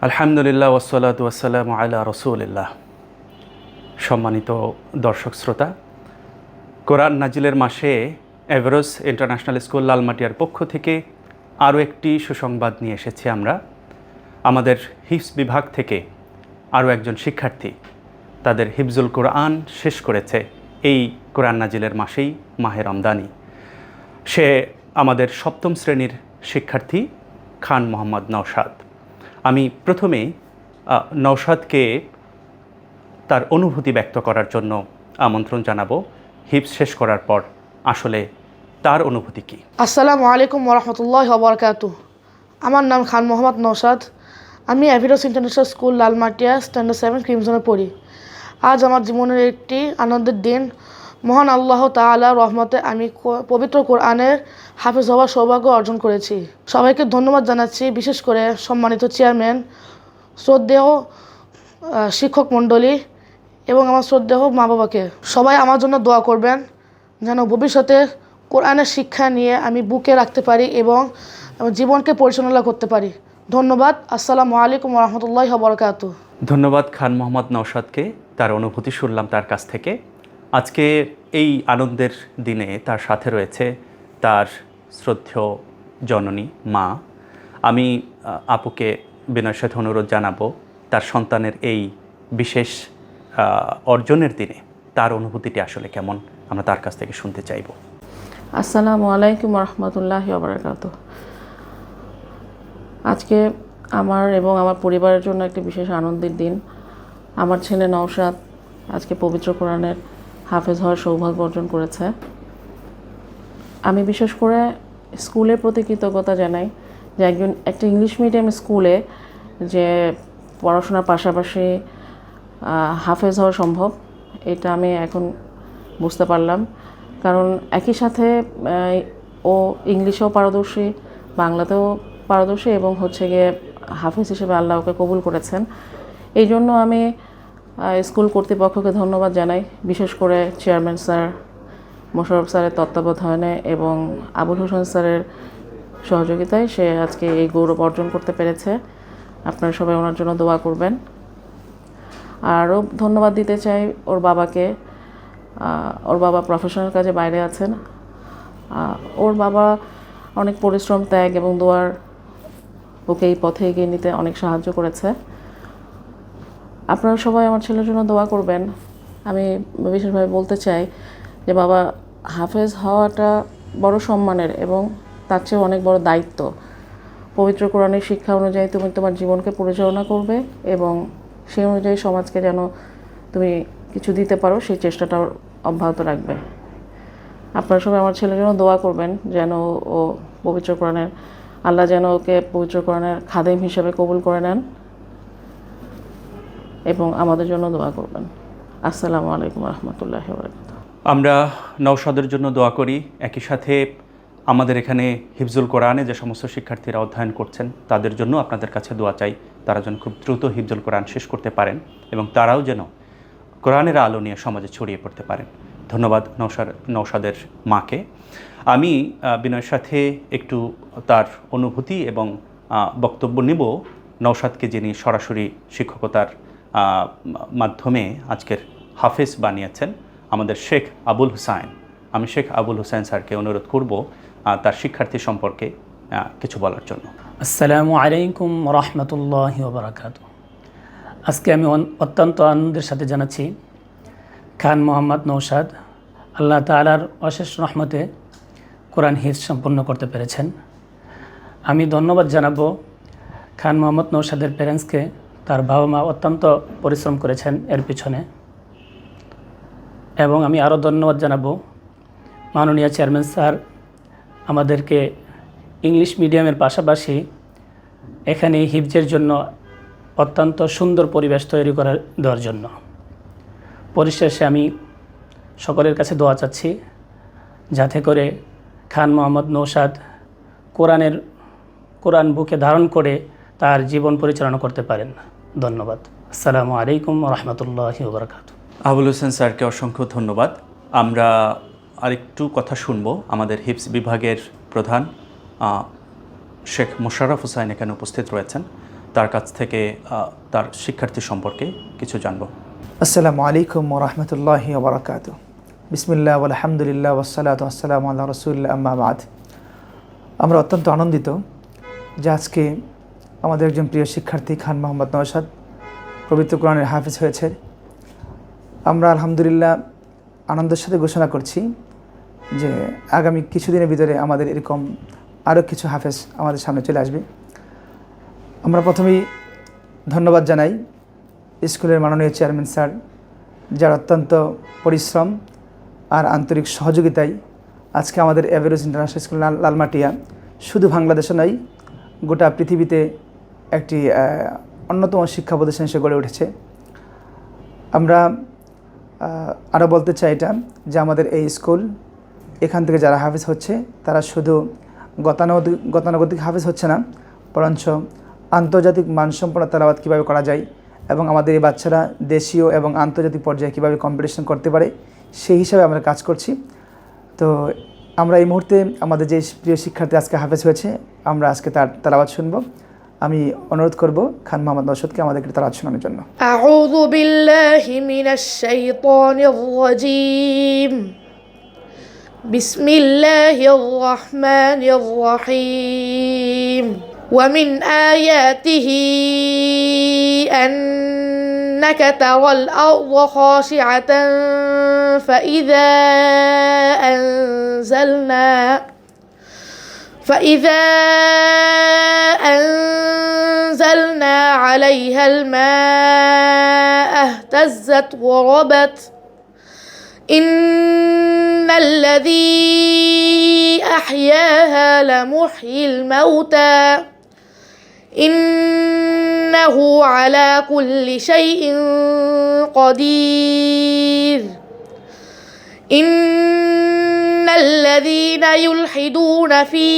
আলহামদুলিল্লাহ ওয়াসসালাতু ওয়াসসালামু আলা রাসূলিল্লাহ। সম্মানিত দর্শক শ্রোতা, কোরআন নাজিলের মাসে এভারেজ ইন্টারন্যাশনাল স্কুল লালমাটিয়ার পক্ষ থেকে আরও একটি সুসংবাদ নিয়ে এসেছি আমরা। আমাদের হিফজ বিভাগ থেকে আরও একজন শিক্ষার্থী তাদের হিফজুল কোরআন শেষ করেছে এই কোরআন নাজিলের মাসেই, মাহে রমদানি। সে আমাদের সপ্তম শ্রেণীর শিক্ষার্থী খান মোহাম্মদ নওশাদ। আমি প্রথমেই নওশাদকে তার অনুভূতি ব্যক্ত করার জন্য আমন্ত্রণ জানাবো। হিফজ শেষ করার পর আসলে তার অনুভূতি কী? আসসালামু আলাইকুম ওরহমতুল্লাহ ওবরাকাতুহ। আমার নাম খান মোহাম্মদ নওশাদ। আমি average international school Lalmatia standard 7 ক্রিমজনে পড়ি। আজ আমার জীবনের একটি আনন্দের দিন। মহান আল্লাহ তাআলার রহমতে আমি পবিত্র কোরআনের হাফেজ হওয়ার সৌভাগ্য অর্জন করেছি। সবাইকে ধন্যবাদ জানাচ্ছি, বিশেষ করে সম্মানিত চেয়ারম্যান, শ্রদ্ধেয় শিক্ষক মণ্ডলী এবং আমার শ্রদ্ধেয় মা বাবাকে। সবাই আমার জন্য দোয়া করবেন যেন ভবিষ্যতে কোরআনের শিক্ষা নিয়ে আমি বুকে রাখতে পারি এবং জীবনকে পরিচালনা করতে পারি। ধন্যবাদ। আসসালামু আলাইকুম ওরহমতুল্লাহ ওবরাকাতুহ। ধন্যবাদ খান মোহাম্মদ নওশাদকে। তার অনুভূতি শুনলাম তার কাছ থেকে। আজকে এই আনন্দের দিনে তার সাথে রয়েছে তার শ্রদ্ধেয় জননী মা। আমি আপুকে বিনয়ের সাথে অনুরোধ জানাবো তার সন্তানের এই বিশেষ অর্জনের দিনে তার অনুভূতিটি আসলে কেমন, আমরা তার কাছ থেকে শুনতে চাইব। আসসালামু আলাইকুম রহমতুল্লাহি ওয়া বারাকাতুহু। আজকে আমার এবং আমার পরিবারের জন্য একটি বিশেষ আনন্দের দিন। আমার ছেলে নওশাদ আজকে পবিত্র কোরআনের হাফেজ হওয়ার সৌভাগ্য অর্জন করেছে। আমি বিশেষ করে স্কুলের প্রতি কৃতজ্ঞতা জানাই যে একটা ইংলিশ মিডিয়াম স্কুলে যে পড়াশোনার পাশাপাশি হাফেজ হওয়া সম্ভব, এটা আমি এখন বুঝতে পারলাম। কারণ একই সাথে ও ইংলিশেও পারদর্শী, বাংলাতেও পারদর্শী এবং হচ্ছে গিয়ে হাফেজ হিসেবে আল্লাহ ওকে কবুল করেছেন। এই জন্য আমি স্কুল কর্তৃপক্ষকে ধন্যবাদ জানাই, বিশেষ করে চেয়ারম্যান স্যার, মোশাররফ স্যারের তত্ত্বাবধানে এবং আবুল হোসেন স্যারের সহযোগিতায় সে আজকে এই গৌরব অর্জন করতে পেরেছে। আপনারা সবাই ওনার জন্য দোয়া করবেন। আরও ধন্যবাদ দিতে চাই ওর বাবাকে। ওর বাবা প্রফেশনাল কাজে বাইরে আছেন। ওর বাবা অনেক পরিশ্রম, ত্যাগ এবং দোয়ার ওকে এই পথে এগিয়ে নিতে অনেক সাহায্য করেছে। আপনারা সবাই আমার ছেলের জন্য দোয়া করবেন। আমি বিশেষভাবে বলতে চাই যে বাবা, হাফেজ হওয়াটা বড় সম্মানের এবং তার চেয়েও অনেক বড় দায়িত্ব। পবিত্র কোরআনের শিক্ষা অনুযায়ী তুমি তোমার জীবনকে পরিচালনা করবে এবং সেই অনুযায়ী সমাজকে যেন তুমি কিছু দিতে পারো, সেই চেষ্টাটা অব্যাহত রাখবে। আপনারা সবাই আমার ছেলের জন্য দোয়া করবেন যেন ও পবিত্র কোরআনের, আল্লাহ যেন ওকে পবিত্র কোরআনের খাদেম হিসেবে কবুল করে নেন এবং আমাদের জন্য দোয়া করবেন। আসসালামু আলাইকুম রহমতুল্লাহি ওয়া বারাকাতুহু। আমরা নওশাদের জন্য দোয়া করি। একই সাথে আমাদের এখানে হিফজুল কোরআনে যে সমস্ত শিক্ষার্থীরা অধ্যয়ন করছেন তাদের জন্য আপনাদের কাছে দোয়া চাই, তারা যেন খুব দ্রুত হিফজুল কোরআন শেষ করতে পারেন এবং তারাও যেন কোরআনের আলো নিয়ে সমাজে ছড়িয়ে পড়তে পারেন। ধন্যবাদ নওশাদের মাকে। আমি বিনয়ের সাথে একটু তার অনুভূতি এবং বক্তব্য নেব নওশাদকে, যিনি সরাসরি শিক্ষকতার মাধ্যমে আজকের হাফেজ বানিয়েছেন, আমাদের শেখ আবুল হুসাইন। আমি শেখ আবুল হুসাইন স্যারকে অনুরোধ করব তার শিক্ষার্থী সম্পর্কে কিছু বলার জন্য। আসসালামু আলাইকুম রহমতুল্লাহি ওয়া বারাকাতুহু। আজকে আমি অত্যন্ত আনন্দের সাথে জানাচ্ছি খান মোহাম্মদ নওশাদ আল্লাহ তাআলার অশেষ রহমতে কোরআন হিফজ সম্পন্ন করতে পেরেছেন। আমি ধন্যবাদ জানাবো খান মোহাম্মদ নওশাদের প্যারেন্টসকে। তার বাবা মা অত্যন্ত পরিশ্রম করেছেন এর পিছনে। এবং আমি আরও ধন্যবাদ জানাবো মাননীয় চেয়ারম্যান স্যার আমাদেরকে ইংলিশ মিডিয়ামের পাশাপাশি এখানে হিফজের জন্য অত্যন্ত সুন্দর পরিবেশ তৈরি করে দেওয়ার জন্য। পরিশেষে আমি সকলের কাছে দোয়া চাচ্ছি যাতে করে খান মোহাম্মদ নওশাদ কোরআন বুকে ধারণ করে তার জীবন পরিচালনা করতে পারেন। ধন্যবাদ। আসসালামু আলাইকুম রহমতুল্লাহি ওয়া বারাকাতুহু। আবুল হোসেন স্যারকে অসংখ্য ধন্যবাদ। আমরা আরেকটু কথা শুনব। আমাদের হিফজ বিভাগের প্রধান শেখ মোশাররফ হোসাইন এখানে উপস্থিত রয়েছেন। তার কাছ থেকে তার শিক্ষার্থী সম্পর্কে কিছু জানব। আসসালামু আলাইকুম ওয়া রাহমাতুল্লাহি ওয়া বারাকাতুহু। বিসমিল্লাহ ওয়াল হামদুলিল্লাহ ওয়াসসালাতু ওয়াসসালামু আলা রাসূলিল্লাহ, আম্মা বাদ। আমরা অত্যন্ত আনন্দিত যে আজকে আমাদের একজন প্রিয় শিক্ষার্থী খান মোহাম্মদ নওশাদ পবিত্র কোরআনের হাফেজ হয়েছে। আমরা আলহামদুলিল্লাহ আনন্দের সাথে ঘোষণা করছি যে আগামী কিছুদিনের ভিতরে আমাদের এরকম আরও কিছু হাফেজ আমাদের সামনে চলে আসবে। আমরা প্রথমেই ধন্যবাদ জানাই স্কুলের মাননীয় চেয়ারম্যান স্যার, যার অত্যন্ত পরিশ্রম আর আন্তরিক সহযোগিতায় আজকে আমাদের এভারেস্ট ইন্টারন্যাশনাল স্কুল লালমাটিয়া শুধু বাংলাদেশে নয়, গোটা পৃথিবীতে একটি অন্যতম শিক্ষা প্রতিষ্ঠান হিসেবে গড়ে উঠেছে। আমরা আরও বলতে চাই এটা যে আমাদের এই স্কুল, এখান থেকে যারা হাফেজ হচ্ছে তারা শুধু গতানুগতিক হাফেজ হচ্ছে না, বরঞ্চ আন্তর্জাতিক মানসম্পন্ন তেলাওয়াত কীভাবে করা যায় এবং আমাদের এই বাচ্চারা দেশীয় এবং আন্তর্জাতিক পর্যায়ে কীভাবে কম্পিটিশন করতে পারে সেই হিসাবে আমরা কাজ করছি। তো আমরা এই মুহূর্তে আমাদের যে প্রিয় শিক্ষার্থী আজকে হাফেজ হয়েছে, আমরা আজকে তার তেলাওয়াত শুনব। আমি অনুরোধ করব খান মোহাম্মদ নওশাদকে আমাদেরকে তেলাওয়াত শোনানোর জন্য। আউযু বিল্লাহি মিনাশ শাইতানির রাজীম। বিসমিল্লাহির রহমানির রহিম। ومن آياته أنك ترى الأرض خاشعة فإذا أنزلنا عليها الماء اهتزت وربت إن الذي أحياها لمحيي الموتى إنه على كل شيء قدير إن الذين يلحدون في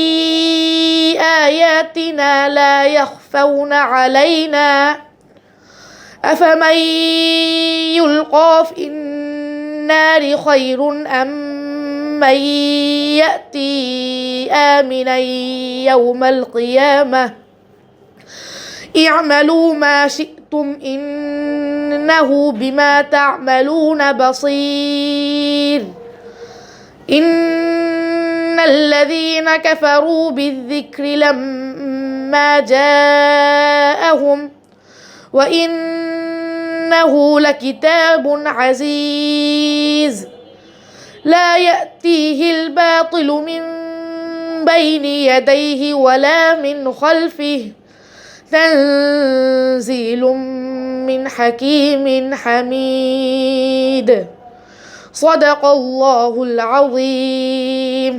آياتنا لا يخفون علينا أفمن يلقى في النار خير أم من يأتي آمنا يوم القيامة اعملوا ما شئتم إنه بما تعملون بصير إن الذين كفروا بالذكر لما جاءهم وإنه لكتاب عزيز لا يأتيه الباطل من بين يديه ولا من خلفه تنزيل من حكيم حميد صدق الله العظيم।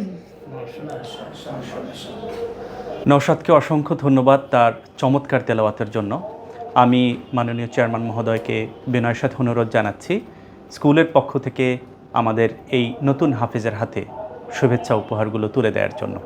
নওশাদকে অসংখ্য ধন্যবাদ তার চমৎকার তেলাওয়াতের জন্য। আমি মাননীয় চেয়ারম্যান মহোদয়কে বিনয়ের সাথে অনুরোধ জানাচ্ছি স্কুলের পক্ষ থেকে আমাদের এই নতুন হাফেজের হাতে শুভেচ্ছা উপহারগুলো তুলে দেওয়ার জন্য।